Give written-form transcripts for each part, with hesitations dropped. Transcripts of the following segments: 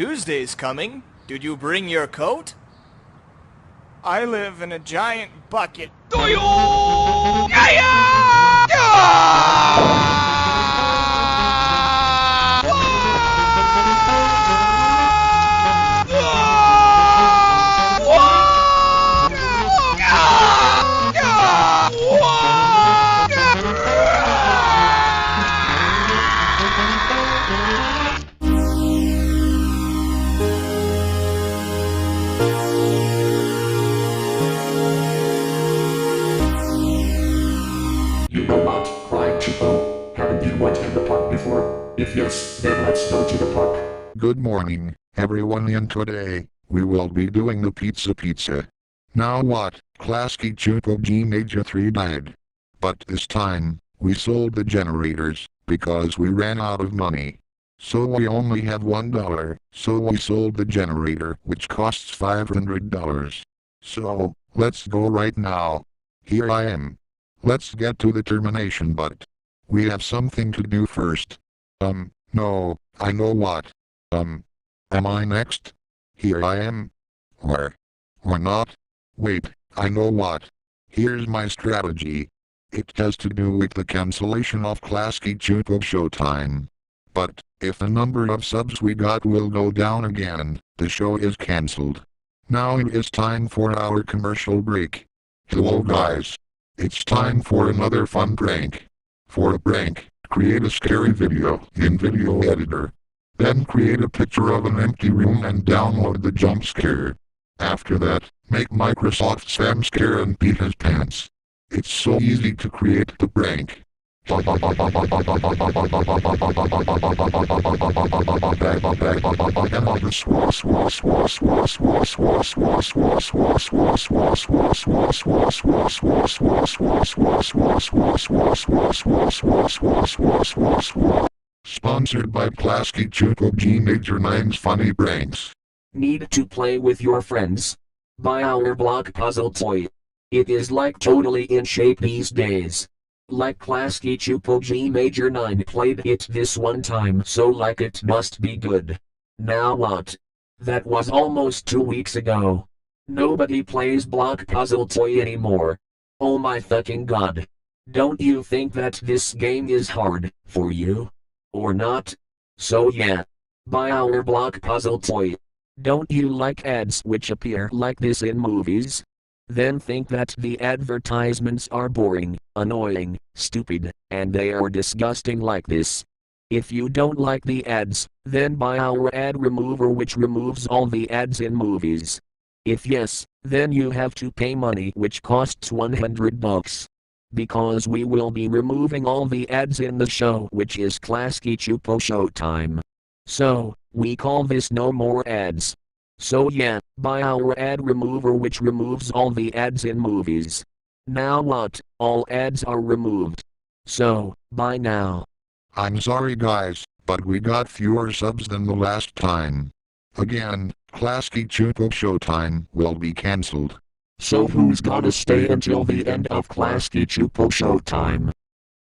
Tuesday's coming. Did you bring your coat? I live in a giant bucket. You robot, cried Csupo. Haven't you went in the park before? If yes, then let's go to the park. Good morning, everyone, and today, we will be doing the pizza. Now what, Kiasky Csupo G Major 3 died. But this time, we sold the generators, because we ran out of money. So we only have $1, so we sold the generator, which costs $500. So, let's go right now. Here I am. Let's get to the termination, but we have something to do first. No, I know what. Am I next? Here I am. Or not? Wait, I know what. Here's my strategy. It has to do with the cancellation of Kiasky Csupo Showtime. But, if the number of subs we got will go down again, the show is cancelled. Now it is time for our commercial break. Hello guys. It's time for another fun prank. For a prank, create a scary video in video editor. Then create a picture of an empty room and download the jump scare. After that, make Microsoft Sam scare and pee his pants. It's so easy to create the prank. Sponsored by Kiasky Csupo G Major 9's Funny Pranks. Need to play with your friends? Buy our block puzzle toy. It is like totally in shape these days. Like Kiasky Csupo G Major 9 played it this one time, so like it must be good. Now what? That was almost 2 weeks ago. Nobody plays block puzzle toy anymore. Oh my fucking god. Don't you think that this game is hard for you? Or not? So yeah. Buy our block puzzle toy. Don't you like ads which appear like this in movies? Then think that the advertisements are boring, annoying, stupid, and they are disgusting like this. If you don't like the ads, then buy our ad remover which removes all the ads in movies. If yes, then you have to pay money which costs $100. Because we will be removing all the ads in the show which is Kiasky Csupo Showtime. So, we call this no more ads. So yeah, buy our ad remover which removes all the ads in movies. Now what, all ads are removed. So, buy now. I'm sorry guys, but we got fewer subs than the last time. Again, Kiasky Csupo Showtime will be cancelled. So who's gonna stay until the end of Kiasky Csupo Showtime?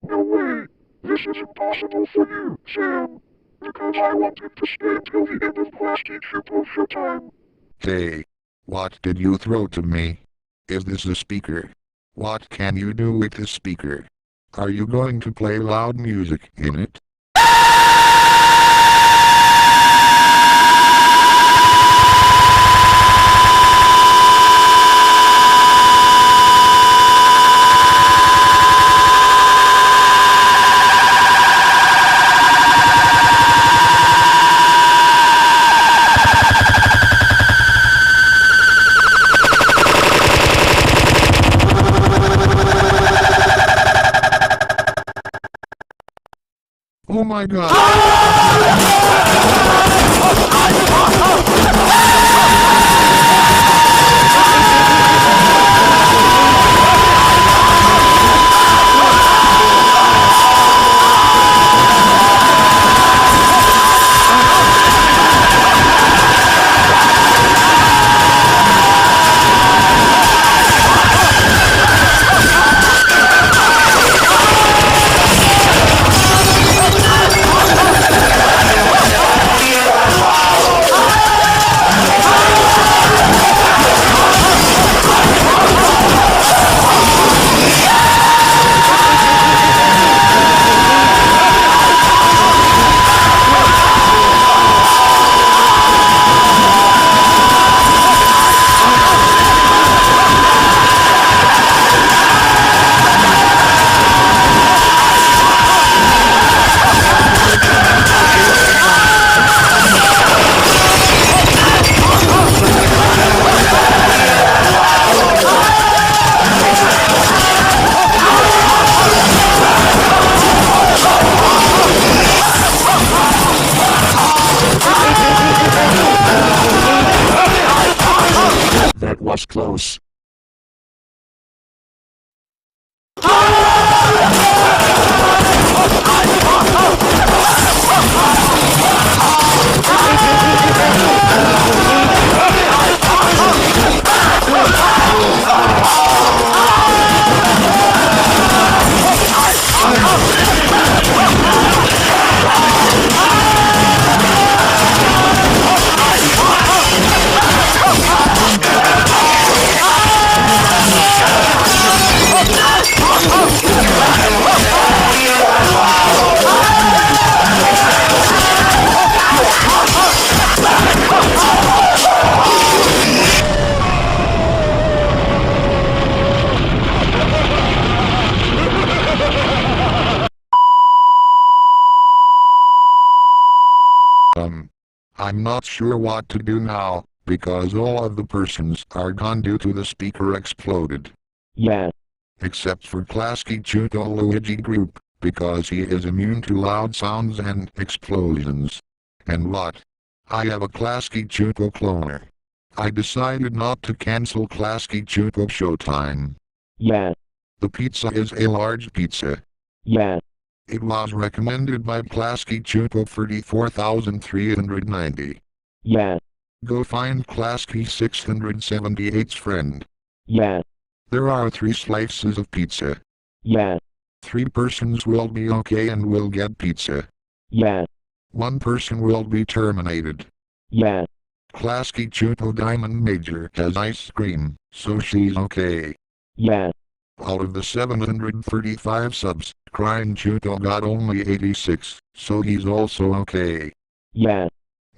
No way! This is impossible for you, Sam. Because I wanted to stay until the end of Kiasky Csupo Showtime. Hey. What did you throw to me? Is this a speaker? What can you do with this speaker? Are you going to play loud music in it? Oh my god! close. I'm not sure what to do now, because all of the persons are gone due to the speaker exploded. Yeah. Except for Kiasky Csupo Luigi group, because he is immune to loud sounds and explosions. And what? I have a Kiasky Csupo cloner. I decided not to cancel Kiasky Csupo Showtime. Yeah. The pizza is a large pizza. Yeah. It was recommended by Kiasky Csupo 34,390. Yeah. Go find Kiasky 678's friend. Yeah. There are 3 slices of pizza. Yeah. 3 persons will be okay and will get pizza. Yeah. 1 person will be terminated. Yeah. Kiasky Csupo Diamond Major has ice cream, so she's okay. Yeah. Out of the 735 subs, Crying Csupo got only 86, so he's also okay. Yeah.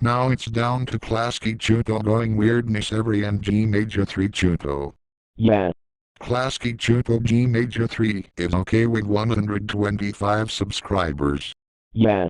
Now it's down to Kiasky Csupo going weirdness every and G Major 3 Csupo. Yeah. Kiasky Csupo G Major 3 is okay with 125 subscribers. Yeah.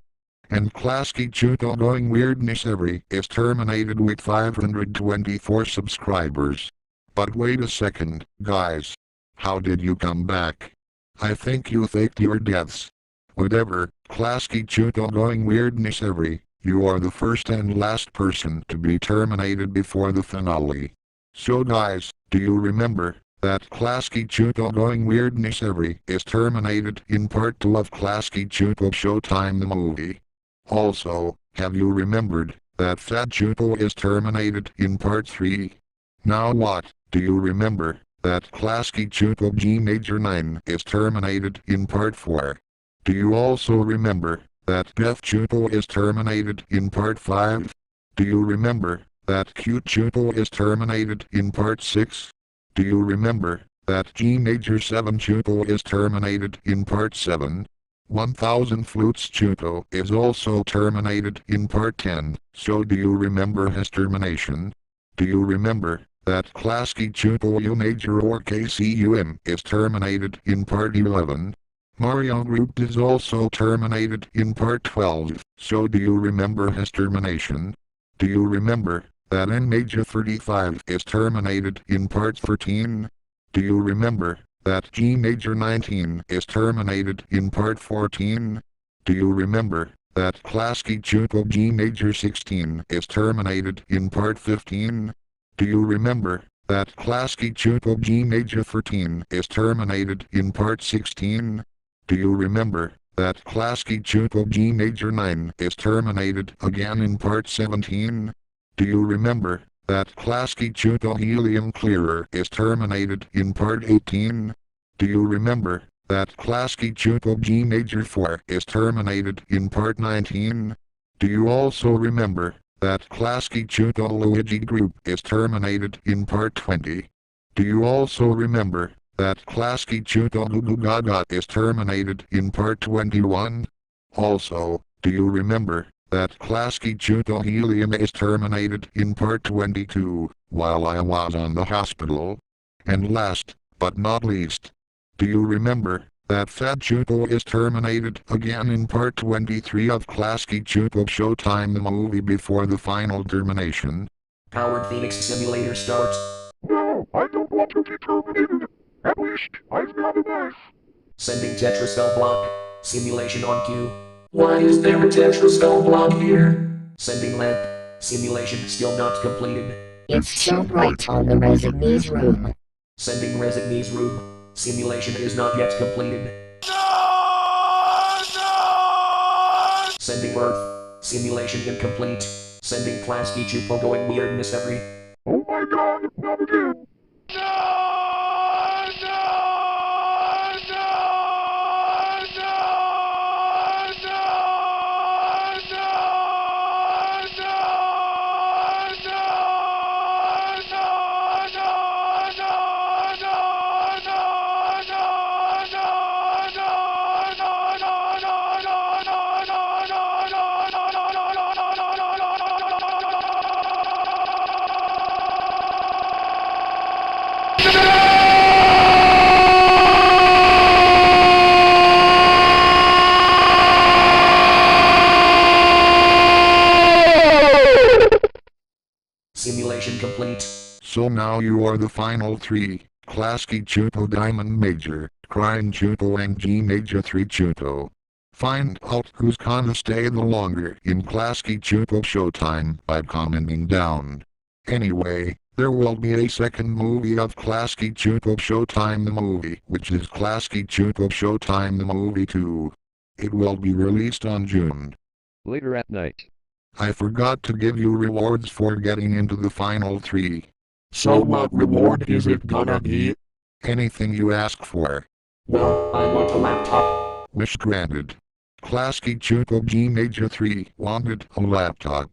And Kiasky Csupo going weirdness every is terminated with 524 subscribers. But wait a second, guys. How did you come back? I think you faked your deaths. Whatever, Kiasky Csupo going weirdness every, you are the first and last person to be terminated before the finale. So guys, do you remember that Kiasky Csupo going weirdness every is terminated in part 2 of Kiasky Csupo Showtime the movie? Also, have you remembered that Fat Csupo is terminated in part 3? Now what, do you remember that Kiasky Csupo G Major 9 is terminated in part 4? Do you also remember that Death Csupo is terminated in part 5? Do you remember that Cute Csupo is terminated in part 6? Do you remember that G Major 7 Csupo is terminated in part 7? 1000 Flutes Csupo is also terminated in part 10, so do you remember his termination? Do you remember that Kiasky Csupo U Major or KCUM is terminated in part 11? Mario Group is also terminated in part 12, so do you remember his termination? Do you remember that N Major 35 is terminated in part 13? Do you remember that G Major 19 is terminated in part 14? Do you remember that Kiasky Csupo G Major 16 is terminated in part 15? Do you remember that Kiasky Csupo G Major 13 is terminated in part 16? Do you remember that Kiasky Csupo G Major 9 is terminated again in part 17? Do you remember that Kiasky Csupo Helium Clearer is terminated in part 18? Do you remember that Kiasky Csupo G Major 4 is terminated in part 19? Do you also remember that Kiasky Csupo Luigi Group is terminated in part 20? Do you also remember that Kiasky Csupo Gugu Gaga is terminated in part 21? Also, do you remember that Kiasky Csupo Helium is terminated in part 22, while I was on the hospital? And last, but not least, do you remember that Fat Csupo is terminated again in part 23 of Kiasky Csupo Showtime the movie before the final termination? Powered Phoenix Simulator starts. No, I don't want to be terminated. At least, I've got a knife. Sending Tetrascale block. Simulation on cue. Why is there a Tetrascale block here? Sending lamp. Simulation still not completed. It's so bright on the resignee's room. Sending resignee's room. Simulation is not yet completed. Sending Earth. Simulation incomplete. Sending Klasky Csupo going weird mystery. Oh my god, not again. Simulation complete. So now you are the final three. Klasky Csupo Diamond Major, Crying Csupo and G Major 3 Csupo. Find out who's gonna stay the longer in Klasky Csupo Showtime by commenting down. Anyway, there will be a second movie of Klasky Csupo Showtime the movie, which is Klasky Csupo Showtime the movie 2. It will be released on June. Later at night. I forgot to give you rewards for getting into the final three. So what reward is it gonna be? Anything you ask for. Well, I want a laptop. Wish granted. Klasky Csupo G Major 3 wanted a laptop.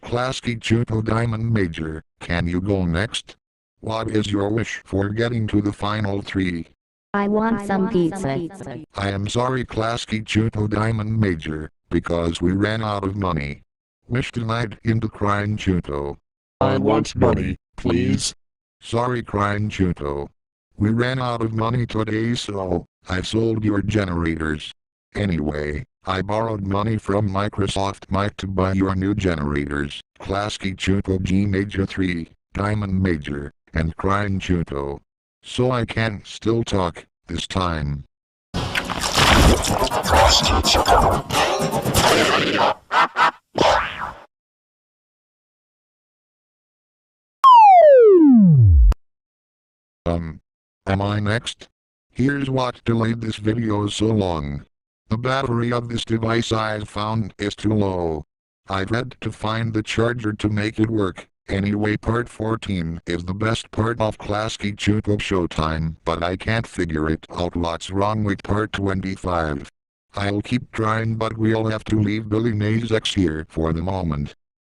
Klasky Csupo Diamond Major, can you go next? What is your wish for getting to the final three? I want some pizza. I am sorry Klasky Csupo Diamond Major, because we ran out of money. Wish denied into Crying Csupo. I want money, please. Sorry Crying Csupo. We ran out of money today, so I've sold your generators. Anyway, I borrowed money from Microsoft Mike to buy your new generators, Klasky Csupo G Major 3, Diamond Major, and Crying Csupo. So I can still talk, this time. Am I next? Here's what delayed this video so long. The battery of this device I've found is too low. I've had to find the charger to make it work. Anyway, part 14 is the best part of Klasky Csupo Showtime, but I can't figure it out what's wrong with part 25. I'll keep trying, but we'll have to leave Billy Mays X here for the moment.